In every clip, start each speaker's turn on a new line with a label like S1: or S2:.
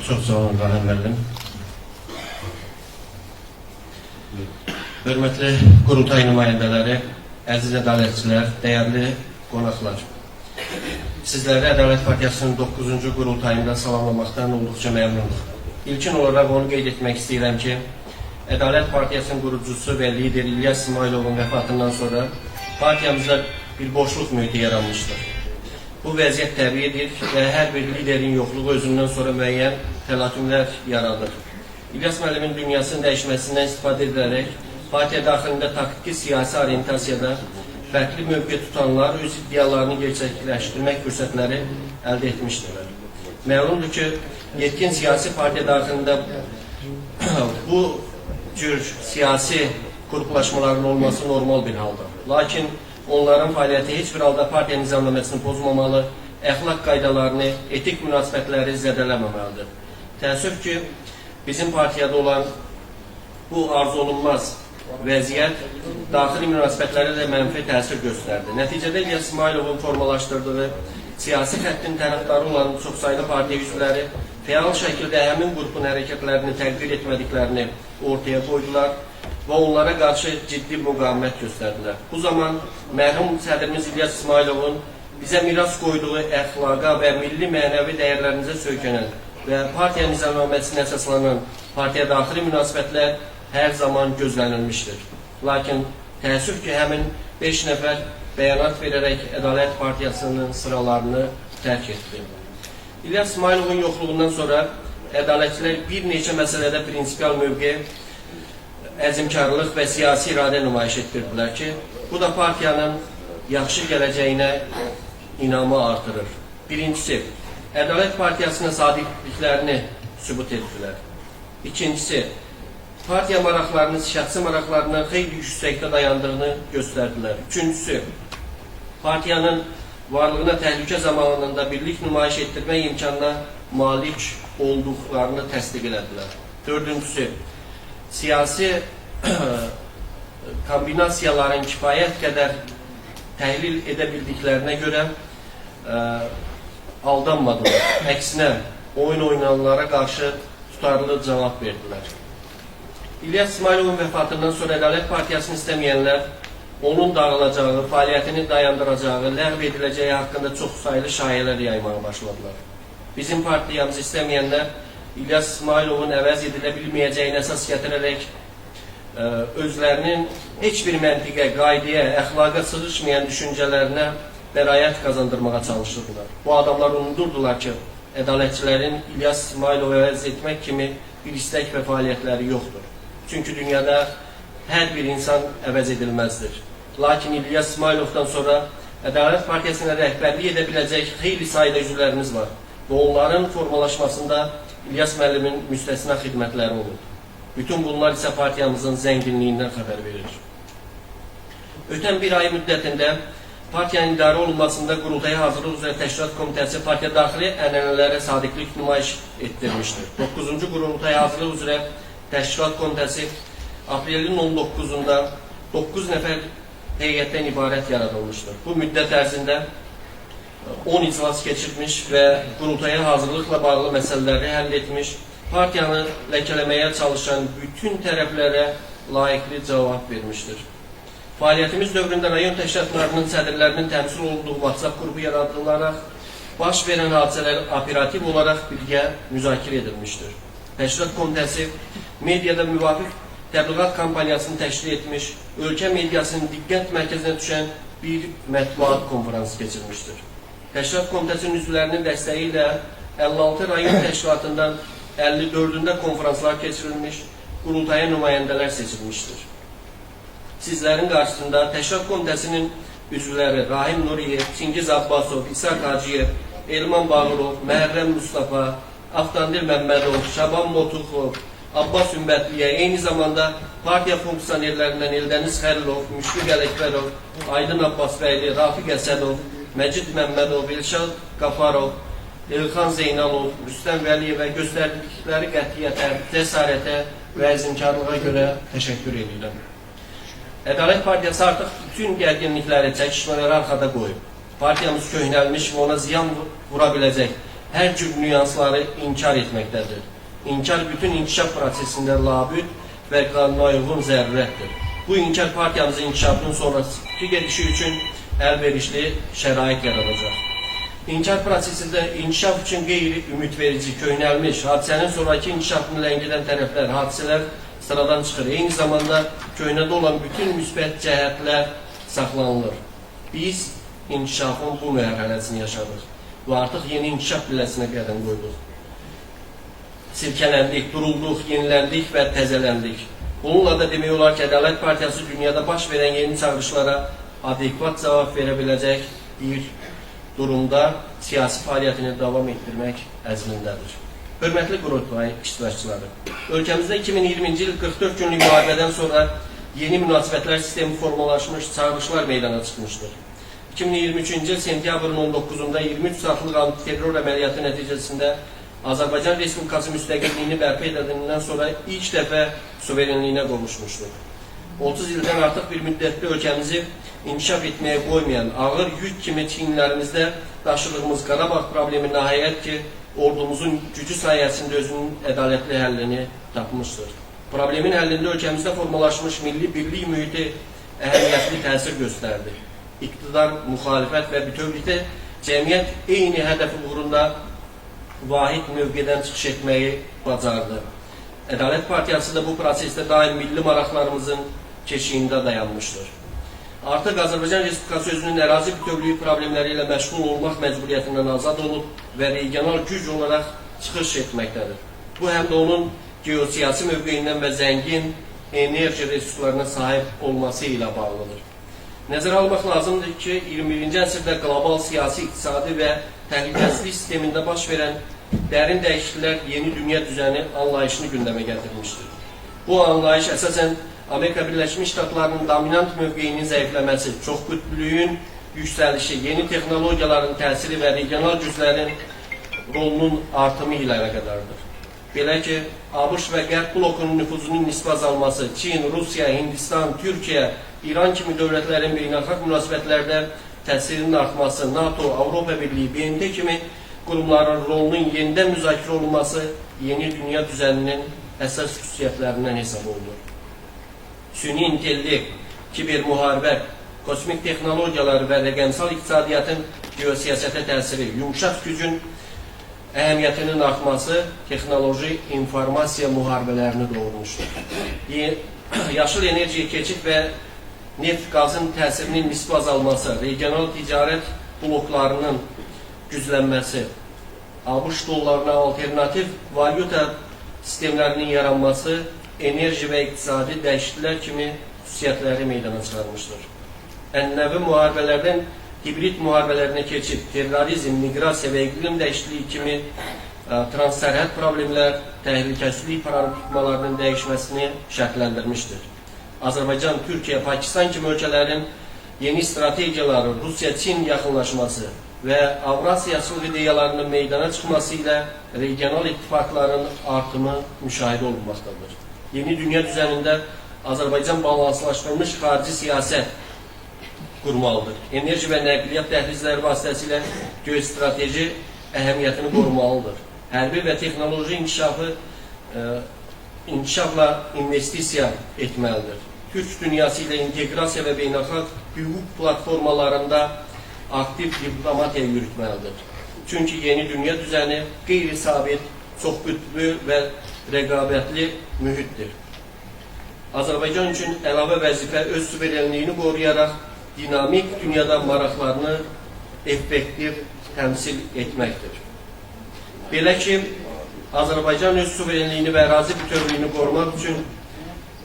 S1: Çox sağ olun, Qanım müəllim. Hörmətli qurultay nümayəndələri, əziz ədalətçilər, dəyərli qonaqlar. Sizləri Ədalət Partiyasının 9-cu qurultayında salamlamaqdan olduqca məmnunum. İlkin olaraq onu qeyd etmək istəyirəm ki, Ədalət Partiyasının qurucusu və lideri İlyas İsmayılovun vəfatından sonra partiyamızda bir boşluq mühiti yaranmışdır. Bu vəziyyət təbiidir və hər bir liderin yoxluğu özündən sonra müəyyən təlatümlər yaradır. İlyas müəllimin dünyasının dəyişməsindən istifadə edilərək partiya daxilində taktiki siyasi orientasiyada fərqli mövqe tutanlar öz iddialarını gerçəkləşdirmək fürsətləri əldə etmişdirlər. Məlumdur ki, yetkin siyasi partiya daxilində bu cür siyasi qruplaşmaların olması normal bir haldır. Lakin onların fəaliyyəti heç bir halda partiya nizamnaməsini pozmamalı, əxlaq qaydalarını, etik münasibətləri zədələməməlidir. Təəssüf ki, bizim partiyada olan bu arzu olunmaz vəziyyət daxili münasibətlərə də mənfi təsir göstərdi. Nəticədə İlyas İsmayılovun formalaşdırdığı siyasi xəttin tərəfdarı olan çoxsaylı partiya üzvləri fəal şəkildə həmin qrupun hərəkətlərini təqdir etmədiklərini ortaya qoydular və onlara qarşı ciddi müqavimət göstərdilər. Bu zaman mərhum sədrimiz İlyas İsmayılovun bizə miras qoyduğu əxlaqa və milli mənəvi dəyərlərimizə söykənən və partiya nizamnaməsinə əsaslanan partiya daxili münasibətlər hər zaman gözlənilmişdir. Lakin təəssüf ki, həmin 5 nəfər bəyanat verərək Ədalət Partiyasının sıralarını tərk etdi. İlyas İsmayılovun yoxluğundan sonra ədalətçilər bir neçə məsələdə prinsipial mövqe, əzmkarlıq və siyasi iradə nümayiş etdirdilər ki, bu da partiyanın yaxşı gələcəyinə inamı artırır. Birincisi, Ədalət Partiyasına sadiqliklərini sübut etdilər. İkincisi, partiya maraqlarının şəxsi maraqlarına xeyli yüksəkdə dayandığını göstərdilər. Üçüncüsü, partiyanın varlığına təhlükə zamanında birlik nümayiş etdirmək imkanına malik olduqlarını təsdiq elədilər. Dördüncüsü, siyasi kombinasiyaların kifayət qədər təhlil edə bildiklərinə görə aldanmadılar. Əksinə, oyun oynananlara qarşı tutarlı cavab verdilər. İlyas İsmayılovun vəfatından sonra Ədalət Partiyasını istəməyənlər onun dağılacağı, fəaliyyətini dayandıracağı, ləğv ediləcəyi haqqında çox sayılı şayələr yaymağa başladılar. Bizim partiyamızı istəməyənlər İlyas İsmayılovun əvəz edilə bilməyəcəyini əsas gətirərək özlərinin heç bir məntiqə, qaydaya, əxlaqa sığışmayan düşüncələrinə bəraət qazandırmağa çalışırdılar. Bu adamlar unudurdular ki, ədalətçilərin İlyas İsmayılovu əvəz etmək kimi bir istək və fəaliyyətləri yoxdur. Çünki dünyada hər bir insan əvəz edilməzdir. Lakin İlyas İsmayılovdan sonra Ədalət Partiyasına rəhbərlik edə biləcək xeyli sayda üzvlərimiz var və onların formalaşmasında İlyas müəllimin müstəsna xidmətləri olur. Bütün bunlar isə partiyamızın zənginliyindən xəbər verir. Ötən bir ay müddətində partiyanın idarə olunmasında qurultaya hazırlıq üzrə Təşkilat Komitəsi partiya daxili ənənələrə sadiqlik nümayiş etdirmişdir. 9-cu qurultaya hazırlıq üzrə Təşkilat Komitəsi aprelin 19-unda 9 nəfər heyətdən ibarət yaradılmışdır. Bu müddət ərzində 10 iclas keçirmiş və qurultaya hazırlıqla bağlı məsələləri həll etmiş, partiyanı ləkələməyə çalışan bütün tərəflərə layiqli cavab vermişdir. Fəaliyyətimiz dövründə rayon təşkilatlarının sədrlərinin təmsil olduğu WhatsApp qrupu yaradılaraq, baş verən hadisələr operativ olaraq birgə müzakirə edilmişdir. Təşkilat Komitəsi mediada müvafiq təbliğat kampaniyasını təşkil etmiş, ölkə mediasının diqqət mərkəzinə düşən bir mətbuat konferansı keçirmişdir. Təşkilat Komitəsinin üzvlərinin dəstəyi ilə 56 rayon təşkilatından 54-də konferanslar keçirilmiş, qurultaya nümayəndələr seçilmişdir. Sizlərin qarşısında Təşkilat Komitəsinin üzvləri Rahim Nuriyev, Çingiz Abbasov, İshak Hacıyev, Elman Bağırov, Məhərrəm Mustafa, Avtandil Məmmədov, Şaban Motuxov, Abbas Ümbətliyə, eyni zamanda partiya funksionerlərindən Eldəniz Xəlilov, Müşfiq Ələkbərov, Aydın Abbasbəyli, Rafiq Əsədov, Məcid Məmmədov, İlşad Qafarov, Elxan Zeynalov, Rüstəm Vəliyevə göstərdikləri qətiyyətə, cəsarətə və əzmkarlığa görə təşəkkür edirəm. Ədalət Partiyası artıq bütün gərginlikləri, çəkişmələri arxada qoyub. Partiyamız köhnəlmiş və ona ziyan vura biləcək hər cür nüansları inkar etməkdədir. İnkar bütün inkişaf prosesində labüd və qanuna uyğun zərurətdir. Bu inkar partiyamızın inkişafının sonraki gedişi üçün əlverişli şərait yaradacaq. İnkar prosesində inkişaf üçün qeyri-ümidverici, köhnəlmiş, hadisənin sonraki inkişafını ləngidən tərəflər, hadisələr sıradan çıxır. Eyni zamanda köhnədə olan bütün müsbət cəhətlər saxlanılır. Biz inkişafın bu mərhələsini yaşadıq və artıq yeni inkişaf pilləsinə qədəm qoyduq. Silkələndik, durulduq, yeniləndik və təzələndik. Bununla da demək olar ki, Ədalət Partiyası dünyada baş verən yeni çağırışlara adekvat cavab verə biləcək bir durumda siyasi fəaliyyətini davam etdirmək əzmindədir. Hörmətli qurultay iştirakçıları, ölkəmizdə 2020-ci il 44 günlük müharibədən sonra yeni münasibətlər sistemi formalaşmış, çağırışlar meydana çıxmışdır. 2023-cü il sentyabrın 19-da 23 saatlıq antiterror əməliyyatı nəticəsində Azərbaycan Respublikası müstəqilliyini bərpa edildiyindən sonra ilk dəfə suverenliyinə qovuşmuşdur. 30 ildən artıq bir müddətdə ölkəmizi inkişaf etməyə qoymayan, ağır yük kimi çiyinlərimizdə daşıdığımız Qarabağ problemi nəhayət ki, ordumuzun gücü sayəsində özünün ədalətli həllini tapmışdır. Problemin həllində ölkəmizdə formalaşmış milli birlik mühiti əhəmiyyətli təsir göstərdi. İqtidar, müxalifət və bütövlükdə cəmiyyət eyni hədəfi uğrunda vahid mövqedən çıxış etməyi bacardı. Ədalət Partiyası da bu prosesdə daim milli maraqlarımızın keşiyində dayanmışdır. Artıq Azərbaycan Respublikası özünün ərazi bütövlüyü problemləri ilə məşğul olmaq məcburiyyətindən azad olub və regional güc olaraq çıxış etməkdədir. Bu həm də onun geosiyasi mövqeyindən və zəngin enerji resurslarına sahib olması ilə bağlıdır. Nəzərə almaq lazımdır ki, 21-ci əsrdə qlobal siyasi, iqtisadi və təhlükəsizlik sistemində baş verən dərin dəyişikliklər yeni dünya düzəni anlayışını gündəmə gətirmişdir. Bu anlayış əsasən Amerika Birləşmiş Ştatlarının dominant mövqeyinin zəifləməsi, çoxqütblüyün yüksəlişi, yeni texnologiyaların təsiri və regional güclərin rolunun artımı ilə əlaqədardır. Belə ki, ABŞ və Qərb blokunun nüfuzunun nisbi azalması, Çin, Rusiya, Hindistan, Türkiyə, İran kimi dövlətlərin beynəlxalq münasibətlərdə təsirinin artması, NATO, Avropa Birliyi, BMT kimi qurumların rolunun yenidən müzakirə olunması yeni dünya düzəninin əsas xüsusiyyətlərindən hesab olunur. Süni intellekt, kiber müharibə, kosmik texnologiyalar və rəqəmsal iqtisadiyyatın geosiyasətə təsiri, yumuşaq gücün əhəmiyyətinin artması texnoloji informasiya müharibələrini doğurmuşdur. Yaşıl enerjiyə keçid və neft qazın təsirinin nisbi azalması, regional ticarət bloklarının güclənməsi, ABŞ dollarına alternativ valyuta sistemlərinin yaranması, enerji və iqtisadi dəyişikliklər kimi xüsusiyyətləri meydana çıxarmışdır. Ənənəvi müharibələrdən hibrid müharibələrinə keçid, terrorizm, miqrasiya və iqlim dəyişikliyi kimi transsərhəd problemlər təhlükəsizlik paradigmalarının dəyişməsini şərtləndirmişdir. Azərbaycan, Türkiyə, Pakistan kimi ölkələrin yeni strategiyaları, Rusiya-Çin yaxınlaşması və Avrasiyaçılıq ideyalarının meydana çıxması ilə regional ittifaqların artımı müşahidə olunmaqdadır. Yeni dünya düzənində Azərbaycan balanslaşdırılmış xarici siyasət qurmalıdır. Enerji və nəqliyyat dəhlizləri vasitəsilə geostrateji əhəmiyyətini qorumalıdır. Hərbi və texnoloji inkişafla investisiya etməlidir. Türk dünyası ilə inteqrasiya və beynəlxalq hüquq platformalarında aktiv diplomatiya yürütməlidir. Çünki yeni dünya düzəni qeyri-sabit, çoxqütblü və rəqabətli mühitdir. Azərbaycan üçün əlavə vəzifə öz suverenliyini qoruyaraq dinamik dünyada maraqlarını effektiv təmsil etməkdir. Belə ki, Azərbaycan öz suverenliyini və ərazi bütövlüyünü qorumaq üçün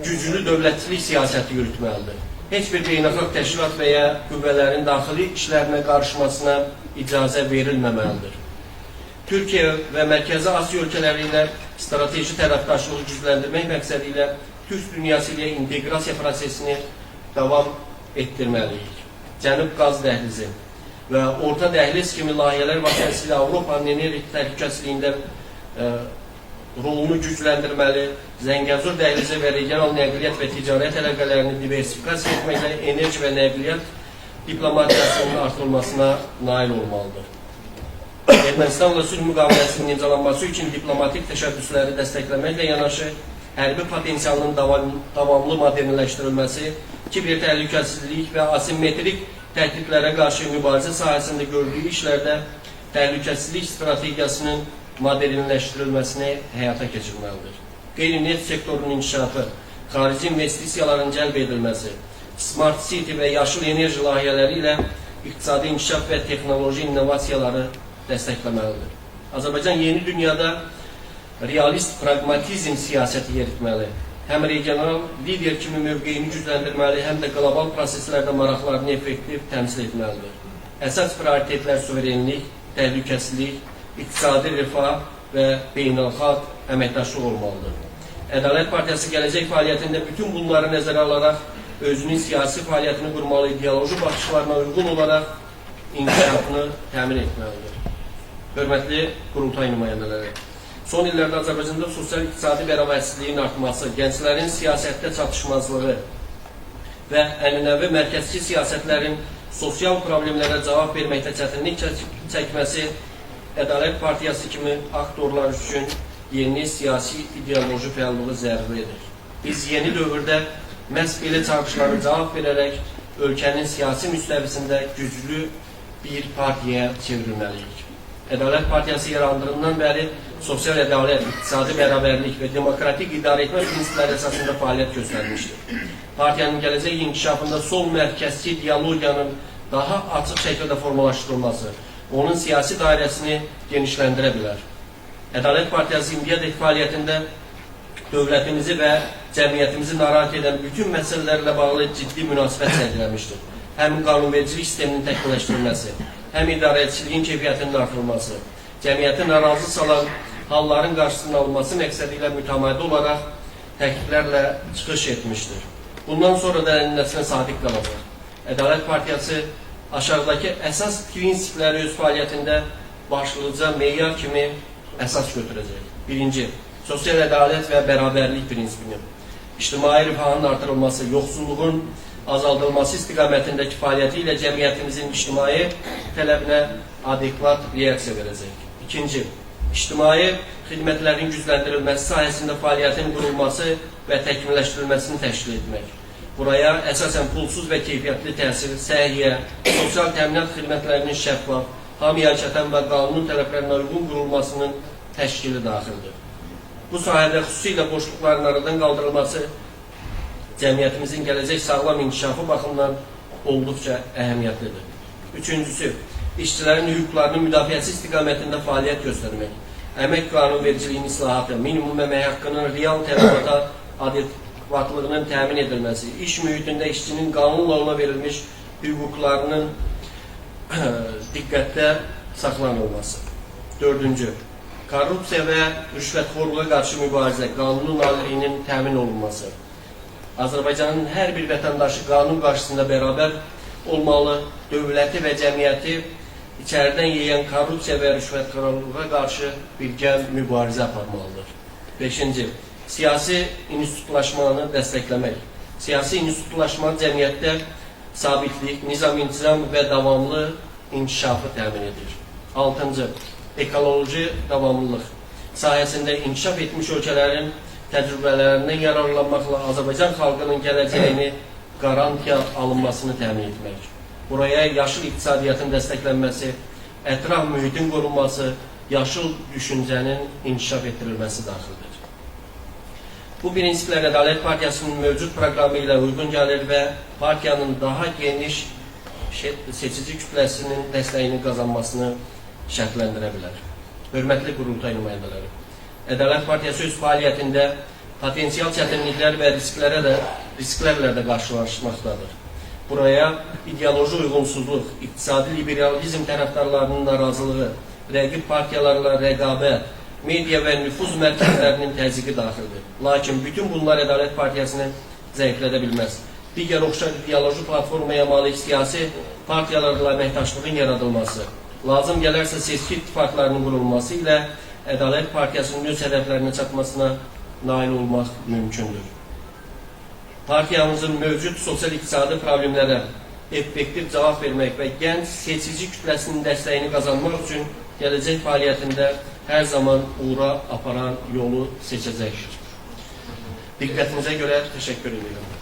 S1: güclü dövlətçilik siyasəti yürütməlidir. Heç bir beynəlxalq təşkilat və ya qüvvələrin daxili işlərinə qarışmasına icazə verilməməlidir. Türkiyə və Mərkəzi Asiya ölkələri ilə strateji tərəfdaşlığı gücləndirmək məqsədi ilə Türk dünyası ilə inteqrasiya prosesini davam etdirməliyik. Cənub qaz dəhlizi və orta dəhliz kimi layihələr vasitəsilə Avropanın enerji təhlükəsizliyində rolunu gücləndirməli, Zəngəzur dəhlizi və regional nəqliyyat və ticarət əlaqələrini diversifikasiya etməklə enerji və nəqliyyat diplomatiyasının artırılmasına nail olmalıdır. Ermənistanla sülh müqaviləsinin imzalanması üçün diplomatik təşəbbüsləri dəstəkləməklə yanaşı, hərbi potensialının davamlı modernləşdirilməsi, kiber təhlükəsizlik və asimetrik təhdidlərə qarşı mübarizə sahəsində gördüyü işlərdə təhlükəsizlik strategiyasının modernləşdirilməsini həyata keçirməlidir. Qeyri-neft sektorunun inkişafı, xarici investisiyaların cəlb edilməsi, Smart City və yaşıl enerji layihələri ilə iqtisadi inkişaf və texnoloji innovasiyaları dəstəkləməlidir. Azərbaycan yeni dünyada realist pragmatizm siyasəti yeritməli, həm regional lider kimi mövqeyini gücləndirməli, həm də qlobal proseslərdə maraqlarını effektiv təmsil etməlidir. Əsas prioritetlər suverenlik, təhlükəsizlik, iqtisadi rifah və beynəlxalq əməkdaşlıq olmalıdır. Ədalət Partiyası gələcək fəaliyyətində bütün bunları nəzərə alaraq özünün siyasi fəaliyyətini qurmalı, ideoloji baxışlarına uyğun olaraq inkişafını təmin etməlidir. Hörmətli qurultay nümayəndələri, son illərdə Azərbaycanda sosial-iqtisadi bərabərsizliyin artması, gənclərin siyasətdə çatışmazlığı və ənənəvi mərkəzçi siyasətlərin sosial problemlərə cavab verməkdə çətinlik çəkməsi Ədalət Partiyası kimi aktorlar üçün yeni siyasi ideoloji fəallığı zəruridir. Biz yeni dövrdə məhz belə çağırışlara cavab verərək ölkənin siyasi müstəvisində güclü bir partiyaya çevrilməliyik. Ədalət Partiyası yarandığından bəri sosial ədalət, iqtisadi bərabərlik və demokratik idarə etmə prinsipləri əsasında fəaliyyət göstərmişdir. Partiyanın gələcək inkişafında sol mərkəzçi ideologiyanın daha açıq şəkildə formalaşdırılması, onun siyasi dairəsini genişləndirə bilər. Ədalət Partiyası indiyədək fəaliyyətində dövlətimizi və cəmiyyətimizi narahat edən bütün məsələlərlə bağlı ciddi münasibət sərgiləmişdir. Həm qanunvericilik sisteminin təkmilləşdirilməsi, həm idarəçiliyin keyfiyyətinin artırılması, cəmiyyəti narazı salan halların qarşısının alınması məqsədi ilə mütəmadi olaraq təkliflərlə çıxış etmişdir. Bundan sonra da ənənəsinə sadiq qalacaq. Ədalət Partiyası aşağıdakı əsas prinsipləri öz fəaliyyətində başlıca meyar kimi əsas götürəcək. Birinci, sosial ədalət və bərabərlik prinsipini, ictimai rifahın artırılması, yoxsulluğun azaldılması istiqamətindəki fəaliyyəti ilə cəmiyyətimizin ictimai tələbinə adekvat reaksiya verəcək. İkinci, ictimai xidmətlərin gücləndirilməsi sahəsində fəaliyyətin qurulması və təkmilləşdirilməsini təşkil etmək. Buraya əsasən pulsuz və keyfiyyətli təhsil, səhiyyə, sosial təminat xidmətlərinin şəffaf, hamıya çatan və qanun tələblərinə uyğun qurulmasının təşkili daxildir. Bu sahədə xüsusilə boşluqların aradan qaldırılması cəmiyyətimizin gələcək sağlam inkişafı baxımından olduqca əhəmiyyətlidir. Üçüncüsü, işçilərin hüquqlarının müdafiəsi istiqamətində fəaliyyət göstərmək, əmək qanunvericiliyin islahatı, minimum əmək haqqının real tələbata adekvatlığının təmin edilməsi, iş mühitində işçinin qanunla ona verilmiş hüquqlarının diqqətdə saxlanılması. Dördüncü, korrupsiya və rüşvətxorluğa qarşı mübarizə, qanunun aliliyinin təmin olunması. Azərbaycanın hər bir vətəndaşı qanun qarşısında bərabər olmalı, dövləti və cəmiyyəti içəridən yeyən korrupsiya və rüşvətxorluğa qarşı birgə mübarizə aparmalıdır. Beşinci, siyasi institutlaşmanı dəstəkləmək. Siyasi institutlaşma cəmiyyətdə sabitlik, nizam-intizam və davamlı inkişafı təmin edir. Altıncı, ekoloji davamlılıq sayəsində inkişaf etmiş ölkələrin təcrübələrindən yararlanmaqla Azərbaycan xalqının gələcəyini qarantiya alınmasını təmin etmək. Buraya yaşıl iqtisadiyyatın dəstəklənməsi, ətraf mühitin qorunması, yaşıl düşüncənin inkişaf etdirilməsi daxildir. Bu prinsiplər Ədalət Partiyasının mövcud proqramı ilə uyğun gəlir və partiyanın daha geniş seçici kütləsinin dəstəyini qazanmasını şərtləndirə bilər. Hörmətli qurultay nümayəndələri, Ədalət Partiyası öz fəaliyyətində potensial çətinliklər və risklərlə də qarşılaşmaqdadır. Buraya ideoloji uyğunsuzluq, iqtisadi liberalizm tərəfdarlarının narazılığı, rəqib partiyalarla rəqabət, media və nüfuz mərkəzlərinin təzyiqi daxildir. Lakin bütün bunlar Ədalət Partiyasını zəiflədə bilməz. Digər oxşar ideoloji platformaya malik siyasi partiyalarla əməkdaşlığın yaradılması, lazım gələrsə seçki ittifaqlarının qurulması ilə Ədalət Partiyasının öz hədəflərinə çatmasına nail olmaq mümkündür. Partiyamızın mövcud sosial-iqtisadi problemlərə, effektiv cavab vermək və gənc seçici kütləsinin dəstəyini qazanmaq üçün gələcək fəaliyyətində hər zaman uğura aparan yolu seçəcəkdir. Diqqətinizə görə təşəkkür edirəm.